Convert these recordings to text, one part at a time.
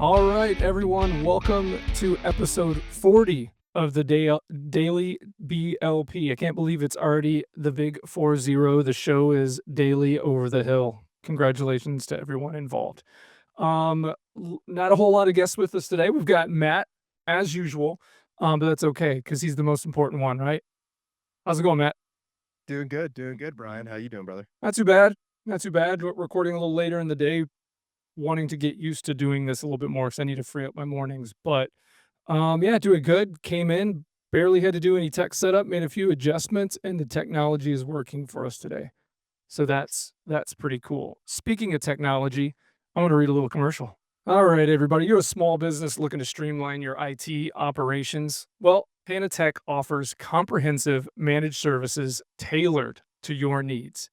All right, everyone, welcome to episode 40 of the Daily BLP. I can't believe it's already the big 40. The show is daily over the hill. Congratulations to everyone involved. Not a whole lot of guests with us today. We've got Matt, as usual, but that's okay because he's the most important one, right? How's it going, Matt? Doing good, Brian. How you doing, brother? Not too bad. Not too bad. We're recording a little later in the day, wanting to get used to doing this a little bit more because I need to free up my mornings. But yeah, doing good. Came in, barely had to do any tech setup, made a few adjustments, and the technology is working for us today. So that's pretty cool. Speaking of technology, I want to read a little commercial. All right, everybody, you're a small business looking to streamline your IT operations. Well, Panatech offers comprehensive managed services tailored to your needs,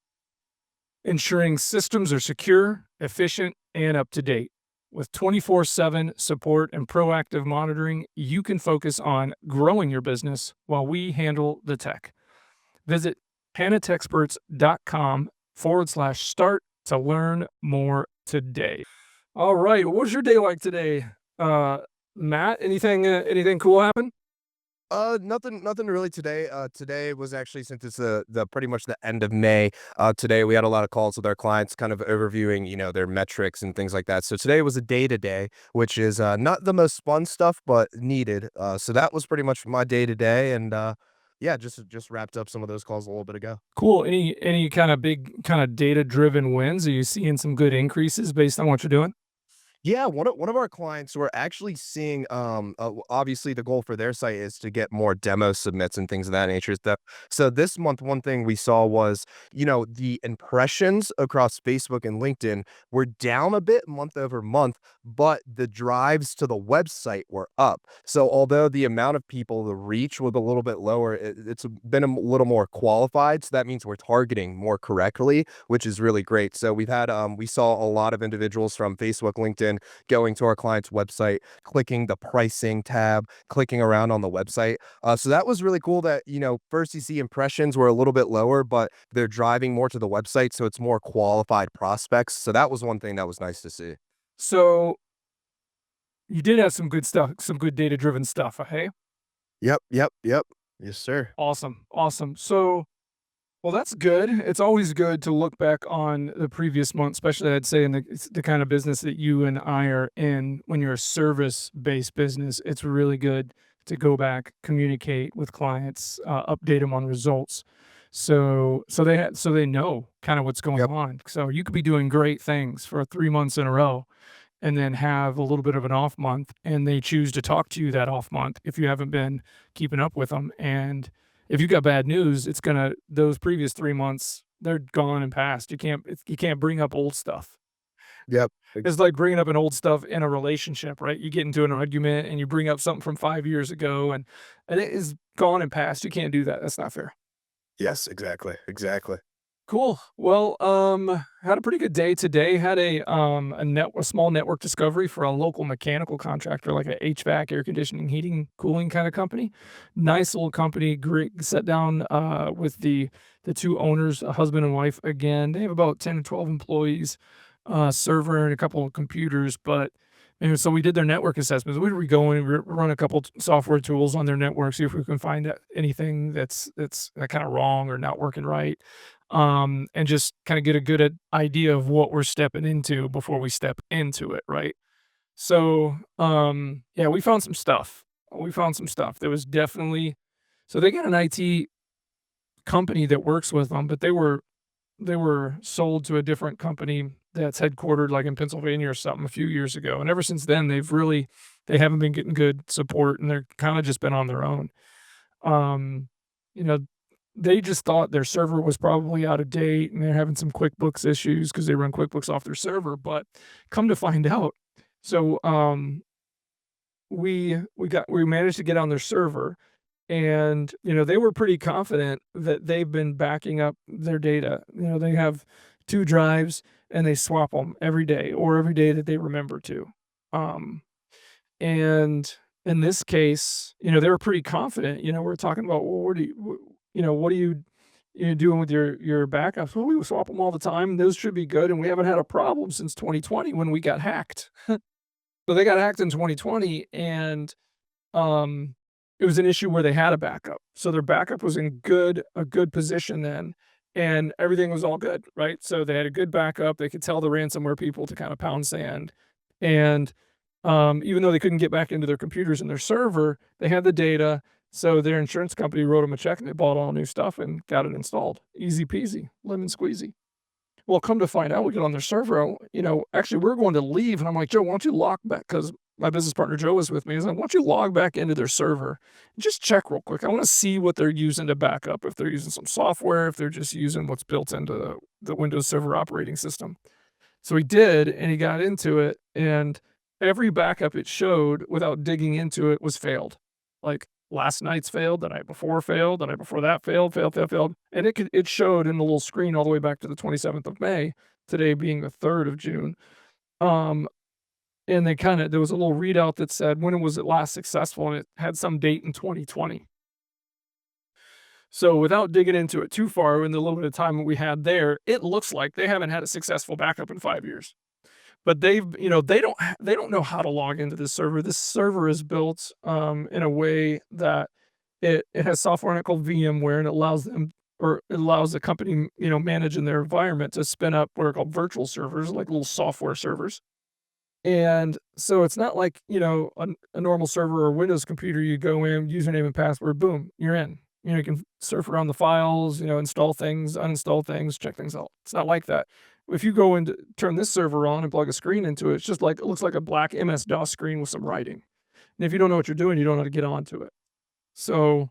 ensuring systems are secure, efficient, and up to date. With 24/7 support and proactive monitoring, you can focus on growing your business while we handle the tech. Visit panatexperts.com/start to learn more today. All right, what was your day like today, Matt? Anything cool happen? Nothing really today. Today was actually, since it's the pretty much the end of May. Today we had a lot of calls with our clients, kind of overviewing, their metrics and things like that. So today was a day to day, which is not the most fun stuff, but needed. So that was pretty much my day to day, and yeah, just wrapped up some of those calls a little bit ago. Cool. Any kind of big kind of data driven wins? Are you seeing some good increases based on what you're doing? Yeah, one of our clients, we're actually seeing, obviously the goal for their site is to get more demo submits and things of that nature stuff. So this month, one thing we saw was, the impressions across Facebook and LinkedIn were down a bit month over month, but the drives to the website were up. So although the amount of people, the reach was a little bit lower, it's been little more qualified. So that means we're targeting more correctly, which is really great. So we saw a lot of individuals from Facebook, LinkedIn, going to our client's website, clicking the pricing tab, clicking around on the website. So that was really cool that, first you see impressions were a little bit lower, but they're driving more to the website. So it's more qualified prospects. So that was one thing that was nice to see. So you did have some good stuff, some good data driven stuff. Hey, Yep. Yes, sir. awesome, awesome. So well, that's good. It's always good to look back on the previous month, especially I'd say in the kind of business that you and I are in. When you're a service-based business, it's really good to go back, communicate with clients, update them on results, so they know kind of what's going Yep. on. So you could be doing great things for 3 months in a row, and then have a little bit of an off month, and they choose to talk to you that off month if you haven't been keeping up with them. And if you got bad news, it's gonna those previous 3 months, they're gone and past. You can't bring up old stuff. Yep. It's like bringing up an old stuff in a relationship, right? You get into an argument and you bring up something from 5 years ago, and it is gone and past. You can't do that. That's not fair. Yes, exactly. Cool. Well, had a pretty good day today. Had a small network discovery for a local mechanical contractor, like a HVAC, air conditioning, heating, cooling kind of company. Nice little company. Great. Sat down with the two owners, a husband and wife. Again, they have about 10 to 12 employees, server and a couple of computers. But and so we did their network assessments. We go in and run a couple software tools on their network, see if we can find anything that's kind of wrong or not working right, and just kind of get a good idea of what we're stepping into before we step into it, right? So, yeah, we found some stuff. We found some stuff. There was definitely so they got an IT company that works with them, but they were sold to a different company that's headquartered like in Pennsylvania or something a few years ago. And ever since then, they haven't been getting good support and they're kind of just been on their own. Um, you know, they just thought their server was probably out of date and they're having some QuickBooks issues because they run QuickBooks off their server. But come to find out, so we managed to get on their server, and they were pretty confident that they've been backing up their data. They have 2 drives and they swap them every day or every day that they remember to. Um, and in this case, they were pretty confident. We're talking about, well, what are you doing with your backups? Well, we swap them all the time. Those should be good, and we haven't had a problem since 2020 when we got hacked. So they got hacked in 2020, and um, it was an issue where they had a backup. So their backup was in a good position then, and everything was all good, right? So they had a good backup. They could tell the ransomware people to kind of pound sand. And even though they couldn't get back into their computers and their server, they had the data. So their insurance company wrote them a check and they bought all new stuff and got it installed. Easy peasy, lemon squeezy. Well, come to find out, we get on their server, actually, we're going to leave, and I'm like, "Joe, why don't you log back?" Because my business partner, Joe, was with me. He's like, "Why don't you log back into their server and just check real quick? I wanna see what they're using to back up, if they're using some software, if they're just using what's built into the Windows Server operating system." So he did, and he got into it, and every backup it showed without digging into it was failed. Like, last night's failed, the night before failed, the night before that failed, failed, and it showed in the little screen all the way back to the 27th of May, today being the 3rd of June. Um, and there was a little readout that said, "When was it last successful?" And it had some date in 2020. So without digging into it too far in the little bit of time that we had there, it looks like they haven't had a successful backup in 5 years. But they don't know how to log into this server. This server is built, in a way that it has software in it called VMware, and it allows the company, managing their environment to spin up what are called virtual servers, like little software servers. And so it's not like, a normal server or Windows computer, you go in, username and password, boom, you're in. You can surf around the files, install things, uninstall things, check things out. It's not like that. If you go and turn this server on and plug a screen into it, it's just like it looks like a black MS-DOS screen with some writing. And if you don't know what you're doing, you don't know how to get onto it. So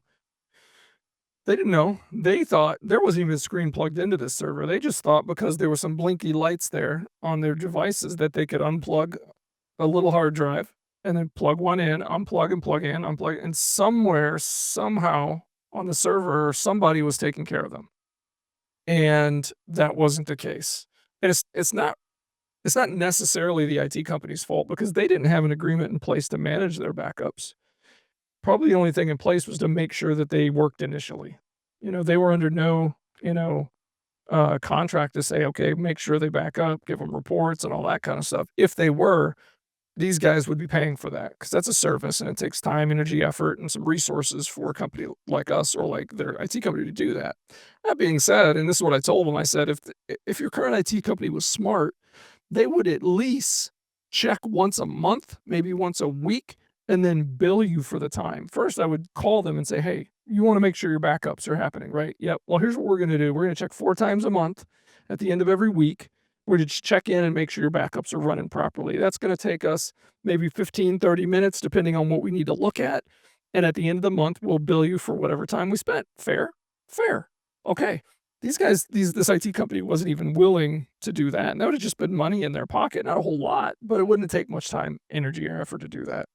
they didn't know. They thought there wasn't even a screen plugged into this server. They just thought because there were some blinky lights there on their devices that they could unplug a little hard drive and then plug one in, unplug and plug in, unplug, and somewhere, somehow on the server, somebody was taking care of them. And that wasn't the case. And it's not necessarily the IT company's fault because they didn't have an agreement in place to manage their backups. Probably the only thing in place was to make sure that they worked initially. They were under no, contract to say, "Okay, make sure they back up, give them reports," and all that kind of stuff. If they were, these guys would be paying for that because that's a service and it takes time, energy, effort, and some resources for a company like us or like their IT company to do that. That being said, and this is what I told them, I said, if your current IT company was smart, they would at least check once a month, maybe once a week, and then bill you for the time. First, I would call them and say, "Hey, you wanna make sure your backups are happening, right? Yep. Well, here's what we're gonna do. We're gonna check 4 times a month at the end of every week. We're gonna just check in and make sure your backups are running properly. That's gonna take us maybe 15, 30 minutes, depending on what we need to look at. And at the end of the month, we'll bill you for whatever time we spent. Fair? Fair. Okay." This IT company wasn't even willing to do that, and that would've just been money in their pocket, not a whole lot, but it wouldn't take much time, energy, or effort to do that.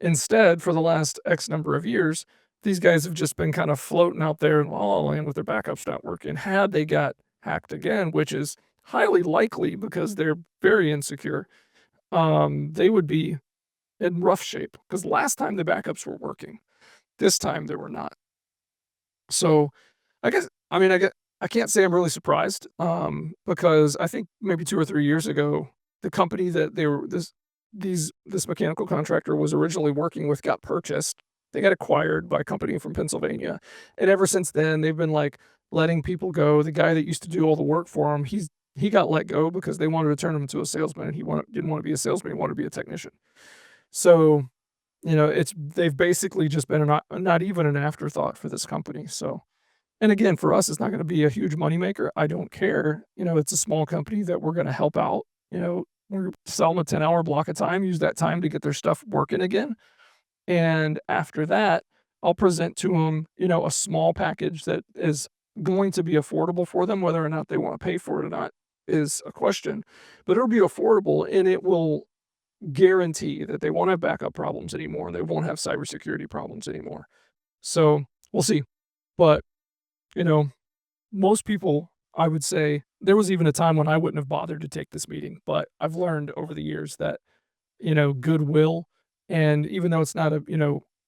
Instead, for the last X number of years, these guys have just been kind of floating out there in la la land with their backups not working. Had they got hacked again, which is highly likely because they're very insecure, they would be in rough shape because last time the backups were working. This time they were not. So, I can't say I'm really surprised, because I think maybe 2 or 3 years ago, the company that they were this mechanical contractor was originally working with got purchased. They got acquired by a company from Pennsylvania, and ever since then, they've been, like, letting people go. The guy that used to do all the work for them, he got let go because they wanted to turn him into a salesman, and didn't wanna be a salesman, he wanted to be a technician. So, they've basically just been not even an afterthought for this company, so and again, for us, it's not gonna be a huge moneymaker. I don't care. It's a small company that we're gonna help out. We're selling a 10-hour block of time, use that time to get their stuff working again. And after that, I'll present to them, a small package that is going to be affordable for them. Whether or not they wanna pay for it or not is a question, but it'll be affordable and it will guarantee that they won't have backup problems anymore and they won't have cybersecurity problems anymore. So, we'll see. But, you know, most people, I would say there was even a time when I wouldn't have bothered to take this meeting, but I've learned over the years that, goodwill, and even though it's not a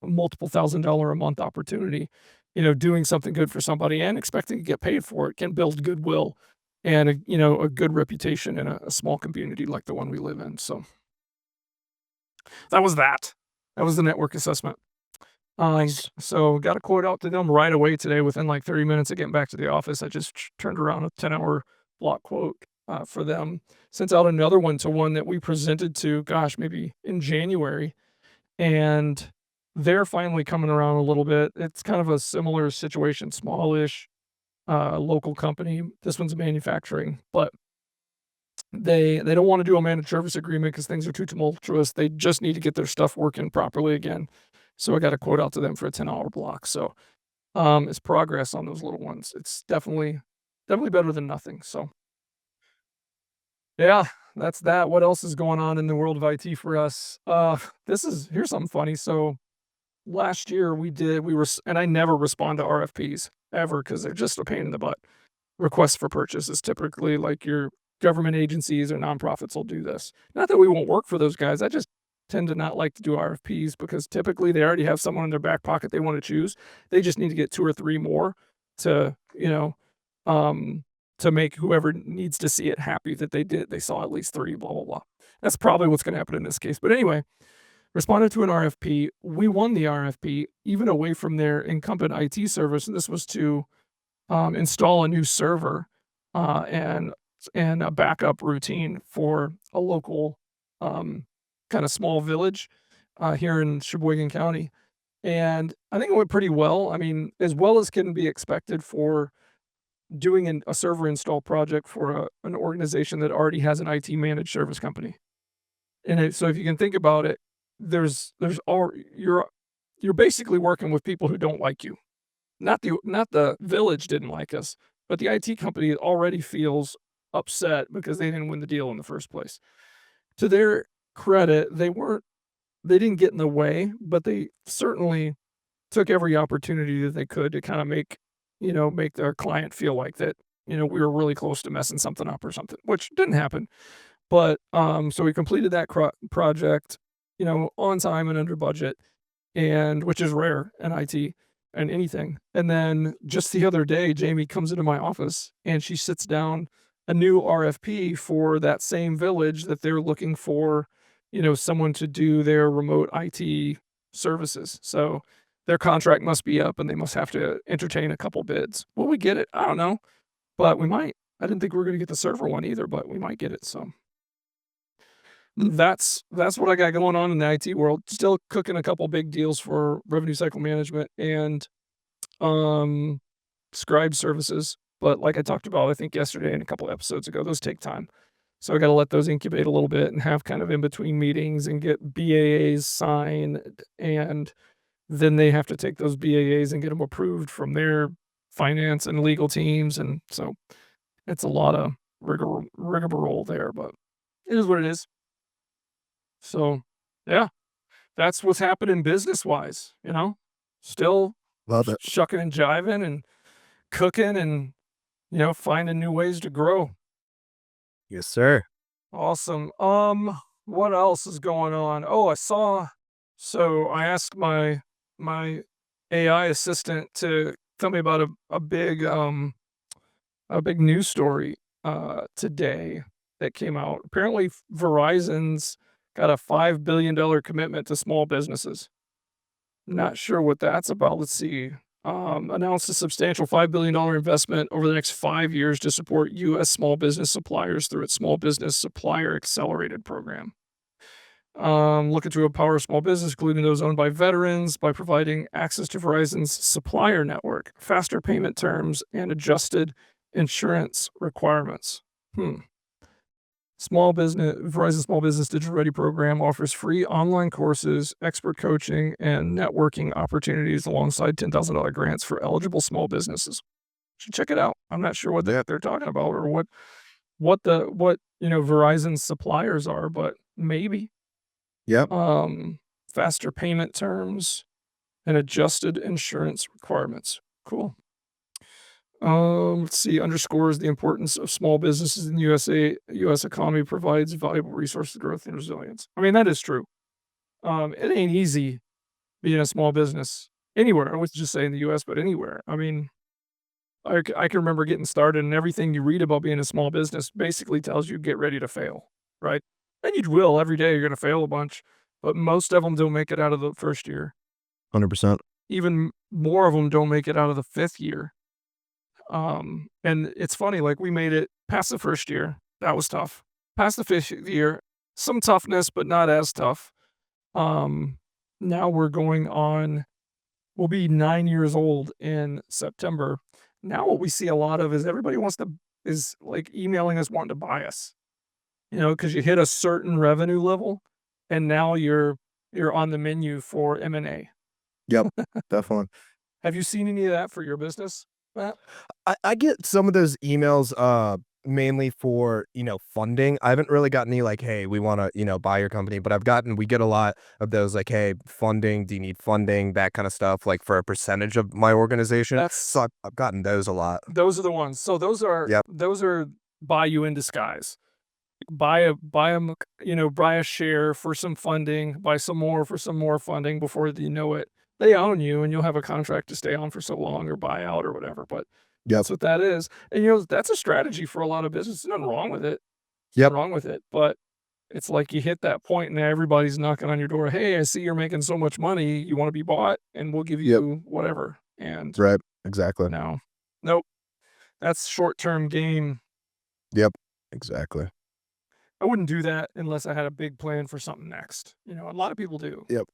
multiple $1,000 a month opportunity, doing something good for somebody and expecting to get paid for it can build goodwill and a good reputation in a small community like the one we live in. So That was that. That was the network assessment. So got a quote out to them right away today within like 30 minutes of getting back to the office. I just turned around a 10-hour block quote for them. Sent out another one to one that we presented to, gosh, maybe in January. And they're finally coming around a little bit. It's kind of a similar situation, smallish, local company. This one's manufacturing, but they don't wanna do a managed service agreement because things are too tumultuous. They just need to get their stuff working properly again. So I got a quote out to them for a 10-hour block. So, it's progress on those little ones. It's definitely better than nothing. So, yeah, that's that. What else is going on in the world of IT for us? Here's something funny. So, last year we were and I never respond to RFPs ever because 'cause they're just a pain in the butt. Requests for purchase is typically like your government agencies or nonprofits will do this. Not that we won't work for those guys. I just tend to not like to do RFPs because typically they already have someone in their back pocket they want to choose. They just need to get 2 or 3 more to, um, to make whoever needs to see it happy that they saw at least 3, blah, blah, blah. That's probably what's gonna happen in this case. But anyway, responded to an RFP. We won the RFP even away from their incumbent IT service, and this was to install a new server, uh, and and a backup routine for a local, kinda small village, here in Sheboygan County, and I think it went pretty well. I mean, as well as can be expected for doing a server install project for an organization that already has an IT managed service company. So if you can think about it, there's all you're basically working with people who don't like you. Not the village didn't like us, but the IT company already feels upset because they didn't win the deal in the first place. To their credit, they didn't get in the way, but they certainly took every opportunity that they could to kinda make their client feel like that, we were really close to messing something up or something, which didn't happen. But, so we completed that project, on time and under budget, and which is rare in IT and anything. And then just the other day, Jamie comes into my office and she sits down a new RFP for that same village that they're looking for, someone to do their remote IT services. So their contract must be up and they must have to entertain a couple bids. Will we get it? I don't know, but we might. I didn't think we were going to get the server one either, but we might get it. So that's what I got going on in the IT world. Still cooking a couple big deals for revenue cycle management and um scribe services. But like I talked about, I think yesterday and a couple episodes ago, those take time. So I got to let those incubate a little bit and have kind of in between meetings and get BAAs signed. And then they have to take those BAAs and get them approved from their finance and legal teams. And so it's a lot of rigmarole there, but it is what it is. So yeah, that's what's happening business wise, still Love it. shucking and jiving and cooking and, finding new ways to grow. Yes, sir. Awesome. What else is going on? Oh, so I asked my AI assistant to tell me about a big news story today that came out. Apparently Verizon's got a $5 billion commitment to small businesses. Not sure what that's about. Let's see. Announced a substantial $5 billion investment over the next 5 years to support U.S. small business suppliers through its Small Business Supplier Accelerated program. Looking to empower small business, including those owned by veterans, by providing access to Verizon's supplier network, faster payment terms, and adjusted insurance requirements. Hmm. Verizon Small Business Digital Ready program offers free online courses, expert coaching, and networking opportunities alongside $10,000 grants for eligible small businesses. Should check it out. I'm not sure what they're talking about or what Verizon's suppliers are, but maybe. Yep. Faster payment terms and adjusted insurance requirements. Cool. Let's see, underscores the importance of small businesses in the U.S. economy, provides valuable resources, growth, and resilience. I mean, that is true. It ain't easy being a small business anywhere. I was just saying the U.S., but anywhere. I mean, I can remember getting started, and everything you read about being a small business basically tells you get ready to fail, right? And you will every day. You're going to fail a bunch, but most of them don't make it out of the first year. 100%. Even more of them don't make it out of the 5th year. And it's funny, like, we made it past the first year. That was tough. Past the 5th year, some toughness, but not as tough. Um, Now we're going on we'll be 9 years old in September. Now what we see a lot of is everybody wants to is, like, emailing us wanting to buy us, because you hit a certain revenue level, and now you're on the menu for M&A. Yep, definitely. Have you seen any of that for your business, Matt? I get some of those emails, mainly for, funding. I haven't really gotten any like, "Hey, we wanna, buy your company," but we get a lot of those like, "Hey, funding, do you need funding?" That kinda stuff, like, for a percentage of my organization. So That's I've gotten those a lot. those are the ones. So Yep, those are buy you in disguise. Buy 'em, buy a share for some funding, buy some more for some more funding before you know it. They own you and you'll have a contract to stay on for so long or buy out or whatever, but yep, that's what that is. And, that's a strategy for a lot of business. There's nothing wrong with it. yep, Nothing wrong with it, but it's like you hit that point and everybody's knocking on your door. "Hey, I see you're making so much money. You wanna be bought? And we'll give yep, you whatever." And right, exactly. no. Nope. That's short-term gain. Yep, exactly. I wouldn't do that unless I had a big plan for something next. A lot of people do. Yep.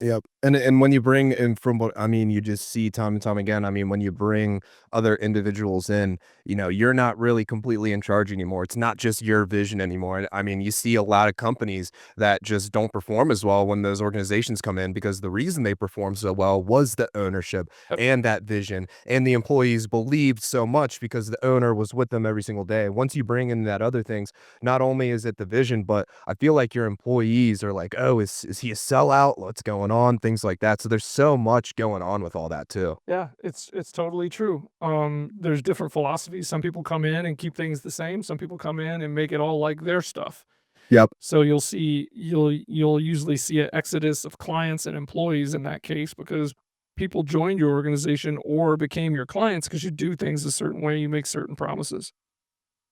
Yep, and when you bring in from what I mean, you just see time and time again, I mean, when you bring other individuals in, you're not really completely in charge anymore. It's not just your vision anymore, and I mean, you see a lot of companies that just don't perform as well when those organizations come in because the reason they perform so well was the ownership Yep. and that vision, and the employees believed so much because the owner was with them every single day. Once you bring in that other things, not only is it the vision, but I feel like your employees are like, "Oh, is he a sellout? What's going on?" Things like that. So there's so much going on with all that too. Yeah, it's totally true. There's different philosophies. Some people come in and keep things the same. Some people come in and make it all like their stuff. Yep. So you'll usually see an exodus of clients and employees in that case because people joined your organization or became your clients because you do things a certain way, you make certain promises.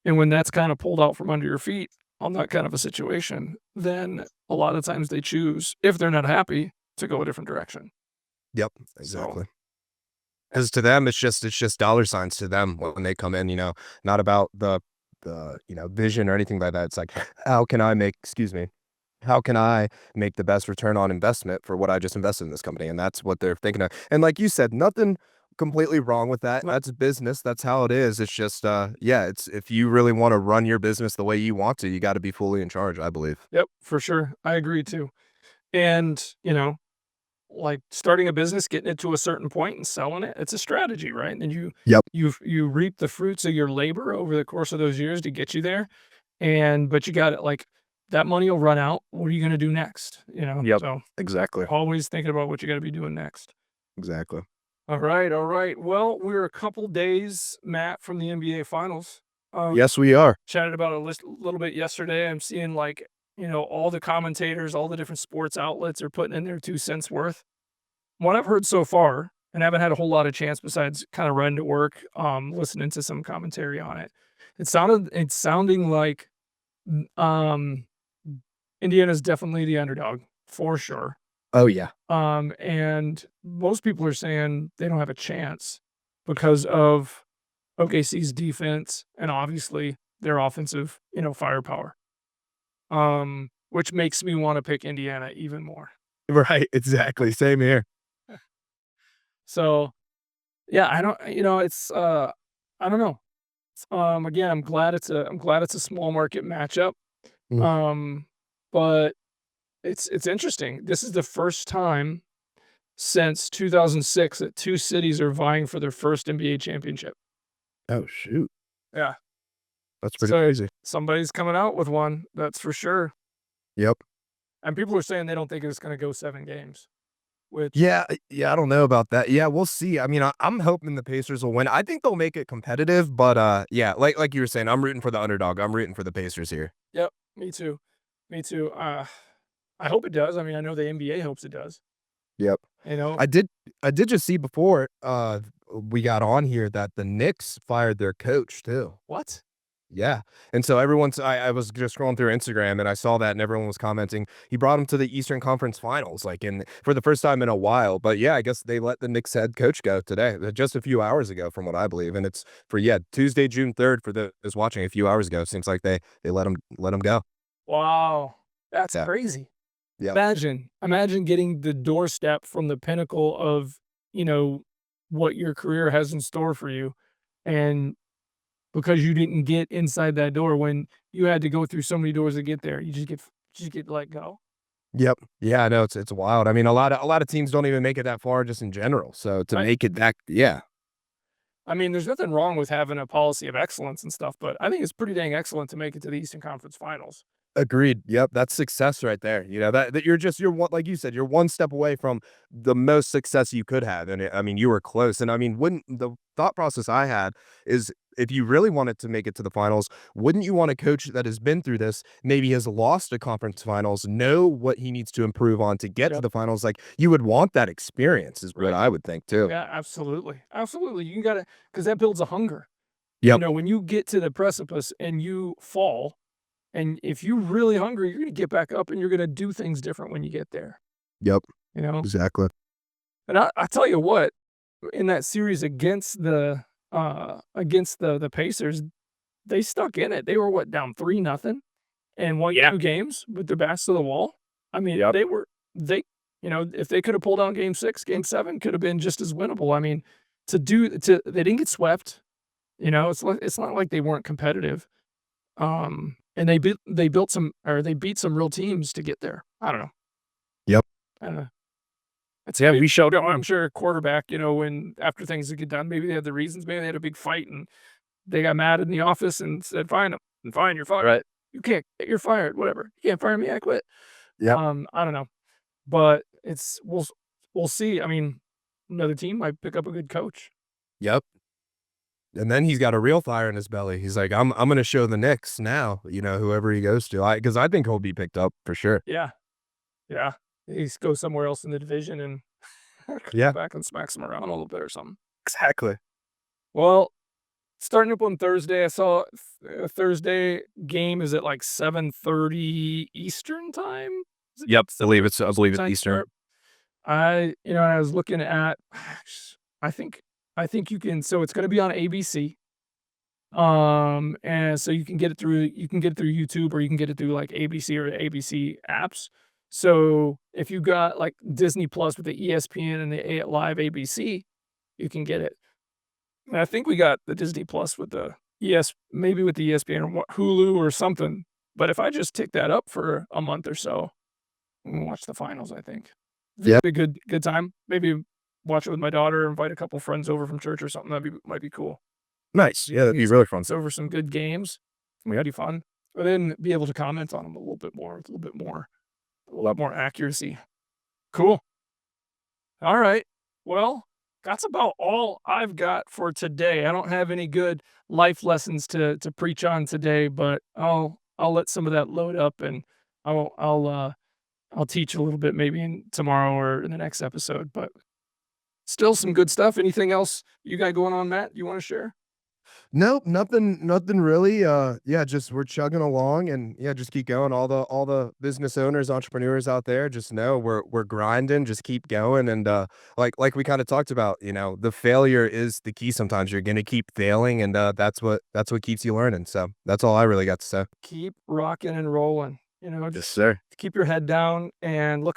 And when that's kind of pulled out from under your feet on that kind of a situation, then a lot of times they choose, if they're not happy, to go a different direction. Yep. So, Exactly. Because to them, it's just dollar signs to them when they come in. Not about the vision or anything like that. It's like, how can I make? Excuse me. How can I make the best return on investment for what I just invested in this company? And that's what they're thinking of. And like you said, nothing completely wrong with that. no, That's business. That's how it is. It's just, yeah, it's if you really want to run your business the way you want to, you got to be fully in charge, I believe. yep, for sure. I agree too. And, like starting a business, getting it to a certain point and selling it, it's a strategy, right? And Yep. you reap the fruits of your labor over the course of those years to get you there. But you got it like that money will run out. What are you going to do next? Yep. So Exactly. always thinking about what you got to be doing next. Exactly. All right. All right. Well, we're a couple days, Matt, from the NBA finals. Yes, we are. Chatted about it little bit yesterday. I'm seeing like, all the commentators, all the different sports outlets are putting in their 2 cents worth. What I've heard so far, and I haven't had a whole lot of chance besides kind of running to work, listening to some commentary on it. It's sounding like um Indiana's definitely the underdog for sure. Oh yeah. And most people are saying they don't have a chance because of OKC's defense and obviously their offensive, firepower. Which makes me want to pick Indiana even more. Right. Exactly. Same here. So yeah, I don't, it's I don't know. Again, I'm glad it's a small market matchup. Mm. Um, but it's interesting. This is the first time since 2006 that 2 cities are vying for their first NBA championship. Oh shoot. Yeah. That's pretty So crazy. somebody's coming out with one, that's for sure. Yep. And people are saying they don't think it's gonna go 7 games, which Yeah, yeah, I don't know about that. Yeah, we'll see. I mean, I'm hoping the Pacers will win. I think they'll make it competitive, but yeah, like you were saying, I'm rooting for the underdog. I'm rooting for the Pacers here. yep, me too. Me too. I hope it does. I mean, I know the NBA hopes it does. Yep. You know I did I did just see before we got on here that the Knicks fired their coach too. what? Yeah, and so everyone's I was just scrolling through Instagram and I saw that and everyone was commenting, he brought him to the Eastern Conference Finals, like, in for the first time in a while, but yeah, I guess they let the Knicks head coach go today, just a few hours ago from what I believe, and it's for, yeah, Tuesday, June 3rd for those watching a few hours ago, seems like they let him go. Wow, that's Yeah, crazy. yep, Imagine getting the doorstep from the pinnacle of, you know, what your career has in store for you, and because you didn't get inside that door when you had to go through so many doors to get there, you just get let go. yep. Yeah, I know, it's wild, I mean, a lot of teams don't even make it that far just in general, so to I make it that yeah. I mean, there's nothing wrong with having a policy of excellence and stuff, but I think it's pretty dang excellent to make it to the Eastern Conference Finals. Agreed. Yep, that's success right there. You know, that you're one like you said, you're one step away from the most success you could have, and I mean, you were close, and I mean, wouldn't the thought process I had is if you really wanted to make it to the finals, wouldn't you want a coach that has been through this, maybe has lost a conference finals, know what he needs to improve on to get to Yep, the finals? Like, you would want that experience is what right. I would think too. Yeah, absolutely. Absolutely. You gotta, because that builds a hunger. You Yep, know, when you get to the precipice and you fall, and if you're really hungry, you're gonna get back up and you're gonna do things different when you get there, yep, you know? exactly. And I tell you what, in that series against the Pacers, they stuck in it. They were what, down 3-0 and won Yeah. 2 games with their backs to the wall. I mean, Yep, they you know, if they could have pulled out game 6, game 7 could have been just as winnable. I mean, they didn't get swept, you know, it's not like they weren't competitive. And they beat some real teams to get there. I don't know. yep. I don't know. It's Yeah, good. we showed You know, I'm sure a quarterback, you know, when after things get done, maybe they had the reasons, maybe they had a big fight and they got mad in the office and said, "Fine, fine, you're fired. right. You can't, you're fired. Whatever. You can't fire me. I quit." Yep, I don't know, but we'll see. I mean, another team might pick up a good coach. yep. And then he's got a real fire in his belly. He's like, I'm gonna show the Knicks now, you know, whoever he goes to. Because I think he'll be picked up for sure. Yeah, yeah. He's go somewhere else in the division and come Yeah, back and smack some around a little bit or something. exactly. Well, starting up on Thursday, I saw a Thursday game is at like 7:30 Eastern time. Is it Yep, I 7:30 believe it's time Eastern. start? I was looking at, I think, you can. So it's going to be on ABC. And so you can get it through YouTube or you can get it through like ABC or the ABC apps. So if you got like Disney Plus with the ESPN and the Live ABC, you can get it. And I think we got the Disney Plus with the maybe with the ESPN or Hulu or something. But if I just tick that up for a month or so and watch the finals, I think Yeah. it'd be a good time. Maybe watch it with my daughter, invite a couple friends over from church or something. Might be cool. Nice. Yeah, that'd be really fun. It's over some good games. We had fun. But then be able to comment on them a little bit more, with a lot more accuracy. Cool. All right. Well, that's about all I've got for today. I don't have any good life lessons to preach on today, but I'll let some of that load up and I'll I'll uh I'll teach a little bit maybe tomorrow or in the next episode. But still some good stuff. Anything else you got going on, Matt? You want to share? Nope, nothing really. Yeah, just we're chugging along and yeah, just keep going. All the business owners, entrepreneurs out there, just know we're grinding, just keep going. And like we kind of talked about, you know, the failure is the key sometimes. You're gonna keep failing and that's what keeps you learning. So that's all I really got to say. Keep rocking and rolling. You know, Yes, just sir. keep your head down and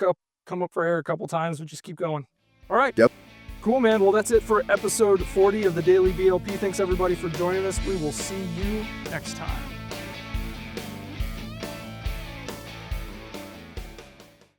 come up for air a couple times, but just keep going. All right. Yep. Cool, man. Well, that's it for episode 40 of the Daily BLP. Thanks, everybody, for joining us. We will see you next time.